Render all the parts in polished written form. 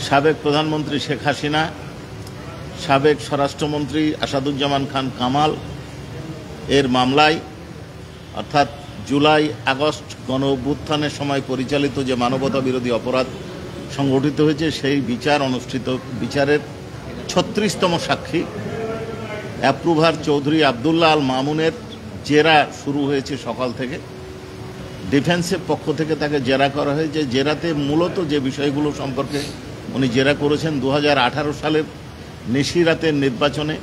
সাবেক প্রধানমন্ত্রী শেখ হাসিনা, সাবেক স্বরাষ্ট্রমন্ত্রী আসাদুজ্জামান খান কামাল এর মামলায় অর্থাৎ জুলাই আগস্ট গণ অভ্যুত্থানের সময় পরিচালিত যে মানবতা বিরোধী অপরাধ সংগঠিত হয়েছে সেই বিচারের ৩৬তম সাক্ষী অ্যাপ্রুভার চৌধুরী আবদুল্লাহ আল মামুনের জেরা শুরু হয়েছে সকাল থেকে। ডিফেন্সের পক্ষ থেকে তাকে জেরা করা হয়েছে। জেরাতে মূলত যে বিষয়গুলো সম্পর্কে উনি জেরা করেছেন, 2018 সালের নিশিরাতের নির্বাচনে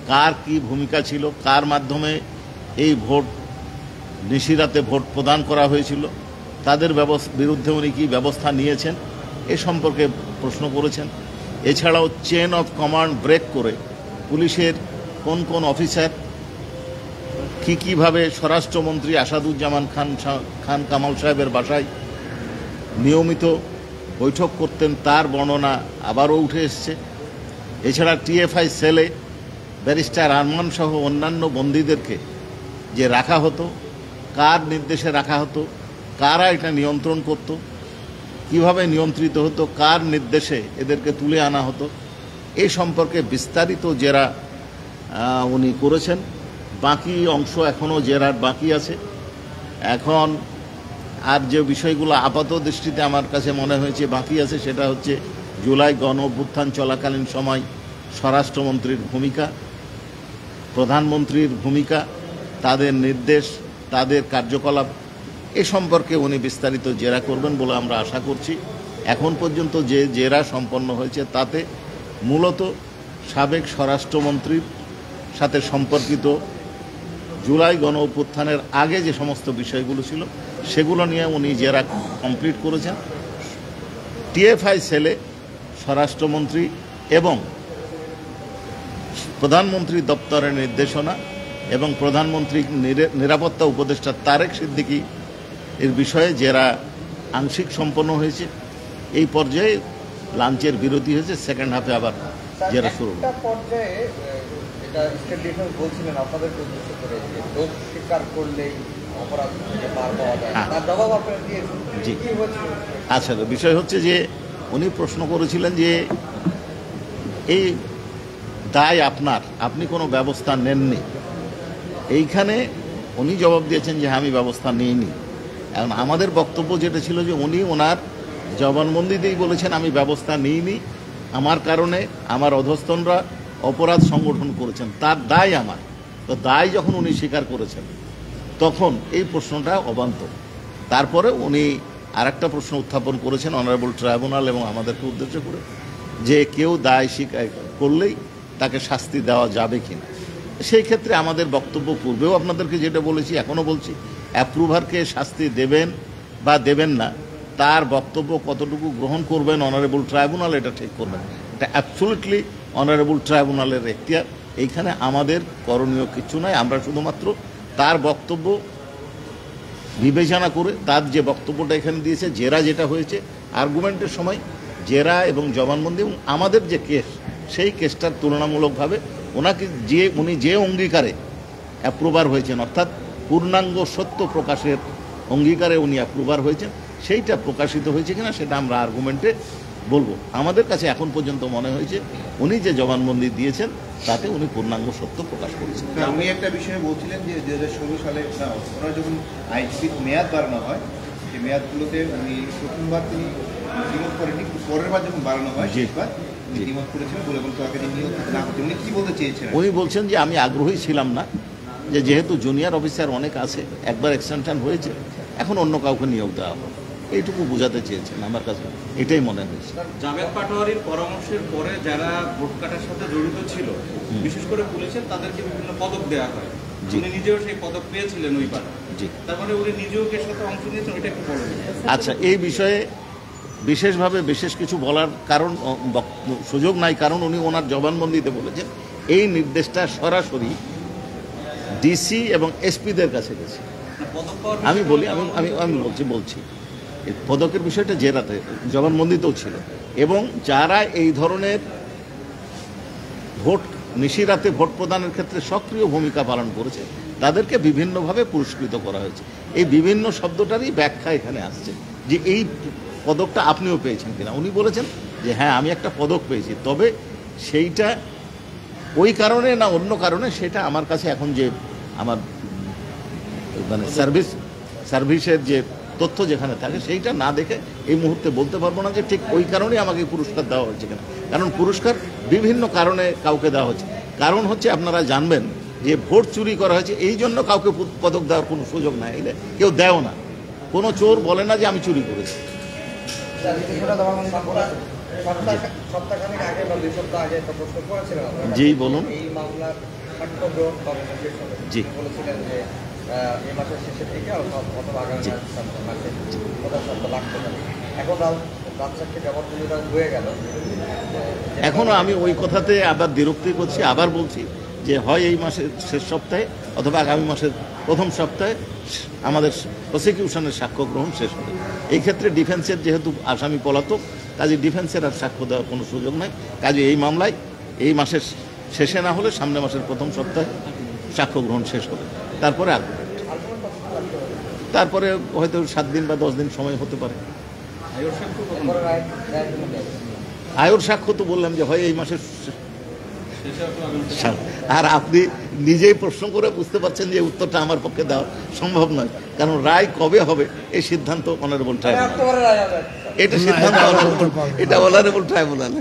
কার কি ভূমিকা ছিল, কার মাধ্যমে এই নিশিরাতে ভোট প্রদান করা হয়েছিল, তাদের বিরুদ্ধে উনি কী ব্যবস্থা নিয়েছেন এ সম্পর্কে প্রশ্ন করেছেন। এছাড়াও চেন অফ কমান্ড ব্রেক করে পুলিশের কোন কোন অফিসার কীভাবে স্বরাষ্ট্রমন্ত্রী আসাদুজ্জামান খান কামাল সাহেবের বাসায় নিয়মিত বৈঠক করতেন তার বর্ণনা আবারও উঠে এসছে। এছাড়া টিএফআই সেলে ব্যারিস্টার আরমান সহ অন্যান্য বন্দীদেরকে যে রাখা হতো, কার নির্দেশে রাখা হতো, কারা এটা নিয়ন্ত্রণ করত, কিভাবে নিয়ন্ত্রিত হতো, কার নির্দেশে এদেরকে তুলে আনা হতো, এই সম্পর্কে বিস্তারিত জেরা উনি করেছেন। বাকি অংশ এখনও জেরার বাকি আছে। এখন আর যে বিষয়গুলো আপাত দৃষ্টিতে আমার কাছে মনে হয়েছে বাকি আছে সেটা হচ্ছে জুলাই গণ অভ্যুত্থান চলাকালীন সময় স্বরাষ্ট্রমন্ত্রীর ভূমিকা, প্রধানমন্ত্রীর ভূমিকা, তাদের নির্দেশ, তাদের কার্যকলাপ এ সম্পর্কে উনি বিস্তারিত জেরা করবেন বলে আমরা আশা করছি। এখন পর্যন্ত যে জেরা সম্পন্ন হয়েছে তাতে মূলত সাবেক স্বরাষ্ট্রমন্ত্রীর সাথে সম্পর্কিত জুলাই গণ অভ্যুত্থানের আগে যে সমস্ত বিষয়গুলো ছিল সেগুলো নিয়ে উনি জেরা কমপ্লিট করেছেন। টিএফআই সেলে স্বরাষ্ট্রমন্ত্রী এবং প্রধানমন্ত্রী দপ্তরের নির্দেশনা এবং প্রধানমন্ত্রী নিরাপত্তা উপদেষ্টা তারেক সিদ্দিকী এর বিষয়ে জেরা আংশিক সম্পন্ন হয়েছে। এই পর্যায়ে লাঞ্চের বিরতি হয়েছে, সেকেন্ড হাফে আবার জেরা শুরু হবে। জি, আচ্ছা, বিষয় হচ্ছে যে উনি প্রশ্ন করেছিলেন যে এই দায় আপনি কোনো ব্যবস্থা নেননি। এইখানে উনি জবাব দিয়েছেন যে আমি ব্যবস্থা নিইনি। এখন আমাদের বক্তব্য যেটা ছিল যে উনি ওনার জবানবন্দিতেই বলেছেন আমি ব্যবস্থা নিইনি, আমার কারণে আমার অধস্তনরা অপরাধ সংগঠন করেছেন, তার দায় আমার। তো দায় যখন উনি স্বীকার করেছেন তখন এই প্রশ্নটা অবান্তর। তারপরে উনি আরেকটা প্রশ্ন উত্থাপন করেছেন অনারেবল ট্রাইব্যুনাল এবং আমাদেরকে উদ্দেশ্য করে, যে কেউ দায় স্বীকার করলেই তাকে শাস্তি দেওয়া যাবে কিনা। সেই ক্ষেত্রে আমাদের বক্তব্য পূর্বেও আপনাদেরকে যেটা বলেছি এখনও বলছি, অ্যাপ্রুভারকে শাস্তি দেবেন বা দেবেন না তার বক্তব্য কতটুকু গ্রহণ করবেন অনারেবল ট্রাইব্যুনাল এটা ঠিক করবেন। এটা অ্যাবসলিউটলি অনারেবল ট্রাইব্যুনালের এখতিয়ার। এইখানে আমাদের করণীয় কিছু নয়। আমরা শুধুমাত্র তার বক্তব্য বিবেচনা করে, তার যে বক্তব্যটা এখানে দিয়েছে, জেরা যেটা হয়েছে, আর্গুমেন্টের সময় জেরা এবং জবানবন্দি এবং আমাদের যে কেস, সেই কেসটার তুলনামূলকভাবে উনি যে অঙ্গীকারে অ্যাপ্রুভার হয়েছেন, অর্থাৎ পূর্ণাঙ্গ সত্য প্রকাশের অঙ্গীকারে উনি অ্যাপ্রুভার হয়েছেন, সেইটা প্রকাশিত হয়েছে কিনা সেটা আমরা আর্গুমেন্টে বলবো। আমাদের কাছে এখন পর্যন্ত মনে হয়েছে উনি যে জবানবন্দি দিয়েছেন তাতে উনি পূর্ণাঙ্গ সত্য প্রকাশ করেছেন। উনি একটা বিষয়ে বলছিলেন যে 2016 সালে ওনার যখন আইজিপির মেয়াদ বাড়ানো হয়, সেই মেয়াদগুলোতে উনি প্রথমবার তিনি দ্বিমত করেননি, পরের বার যখন বাড়ানো হয় সেবার দ্বিমত করেছিলেন বলে তাকে নিয়োগ না করতে। উনি কী বলতে চেয়েছিলেন? উনি বলছেন যে আমি আগ্রহী ছিলাম না, যে যেহেতু জুনিয়র অফিসার অনেক আছে, একবার এক্সটেনশন হয়েছে, এখন অন্য কাউকে নিয়োগ দেওয়া হবে, এইটুকু বোঝাতে চেয়েছেন। আমার কাছে এটাই মনে হয়েছে। জাভেদ পাটোয়ারির পরামর্শের পরে যারা ভোট কাটার সাথে জড়িত ছিল, বিশেষ করে পুলিশের, তাদেরকে বিভিন্ন পদক দেওয়া হয়। উনি নিজেও সেই পদক পেয়েছিলেন ওইবার। জি, তার মানে উনি নিজেও এর সাথে অংশ নিয়েছেন, এটা একটু বলেন। আচ্ছা, এই বিষয়ে বিশেষভাবে বিশেষ কিছু বলার কারণ সুযোগ নাই, কারণ উনি ওনার জবানবন্দিতে বলেছেন এই নির্দেশটা সরাসরি ডিসি এবং এসপিদের কাছে গেছে। আমি বলি আমি আমি বলছি এই পদকের বিষয়টা জেরাতে জবানবন্দিতেও ছিল, এবং যারা এই ধরনের নিশিরাতে ভোট প্রদানের ক্ষেত্রে সক্রিয় ভূমিকা পালন করেছে তাদেরকে বিভিন্নভাবে পুরস্কৃত করা হয়েছে। এই বিভিন্ন শব্দটারই ব্যাখ্যা এখানে আসছে যে এই পদকটা আপনিও পেয়েছেন কিনা। উনি বলেছেন যে হ্যাঁ আমি একটা পদক পেয়েছি, তবে সেইটা ওই কারণে না অন্য কারণে সেটা আমার কাছে এখন যে আমার মানে সার্ভিসের যে তথ্য যেখানে থাকে সেইটা না দেখে এই মুহূর্তে বলতে পারবো না যে ঠিক ওই কারণেই আমাকে পুরস্কার দেওয়া হচ্ছে কিনা। কারণ পুরস্কার বিভিন্ন কারণে কাউকে দেওয়া হচ্ছে। কারণ হচ্ছে আপনারা জানবেন যে ভোট চুরি করা হয়েছে, এই জন্য কাউকে পদক দেওয়ার কোনো সুযোগ নাই, এলে কেউ দেও না। কোনো চোর বলে না যে আমি চুরি করেছি। সপ্তাহখানেক আগে বা 2 সপ্তাহ আগে একটা প্রশ্ন করেছিলেন আপনারা। জি বলুন। এই মামলার সাক্ষ্য গ্রহণ কবে শেষ হবে? জি। বলেছিলেন যে এই মাসের শেষের দিকে অথবা আগামী মাসের প্রথম সপ্তাহ লাগতে পারে। এখন রাজশাহী জবাবদিহিটা হয়ে গেল। এখনো আমি ওই কথাতে আবার বিরক্তি করছি, আবার বলছি যে হয় এই মাসের শেষ সপ্তাহে অথবা আগামী মাসের প্রথম সপ্তাহে আমাদের প্রসিকিউশনের সাক্ষ্য গ্রহণ শেষ হবে। এই ক্ষেত্রে ডিফেন্সের যেহেতু আসামি পলাতক, কাজে ডিফেন্সের আর সাক্ষ্য দেওয়ার কোনো সুযোগ নাই। কাজে এই মামলায় এই মাসের শেষে না হলে সামনে মাসের প্রথম সপ্তাহে সাক্ষ্য গ্রহণ শেষ হবে, তারপরে আর্গুমেন্ট, তারপরে হয়তো 7 দিন বা 10 দিন সময় হতে পারে। আয়ুর সাক্ষ্য তো বললাম যে হয় এই মাসের আর আপনি নিজেই প্রশ্ন করে বুঝতে পারছেন যে উত্তরটা আমার পক্ষে দেওয়া সম্ভব নয়, কারণ রায় কবে হবে এই সিদ্ধান্ত অনারেবল ট্রাইব্যুনাল, এটা সিদ্ধান্ত এটা অনারেবল ট্রাইব্যুনাল।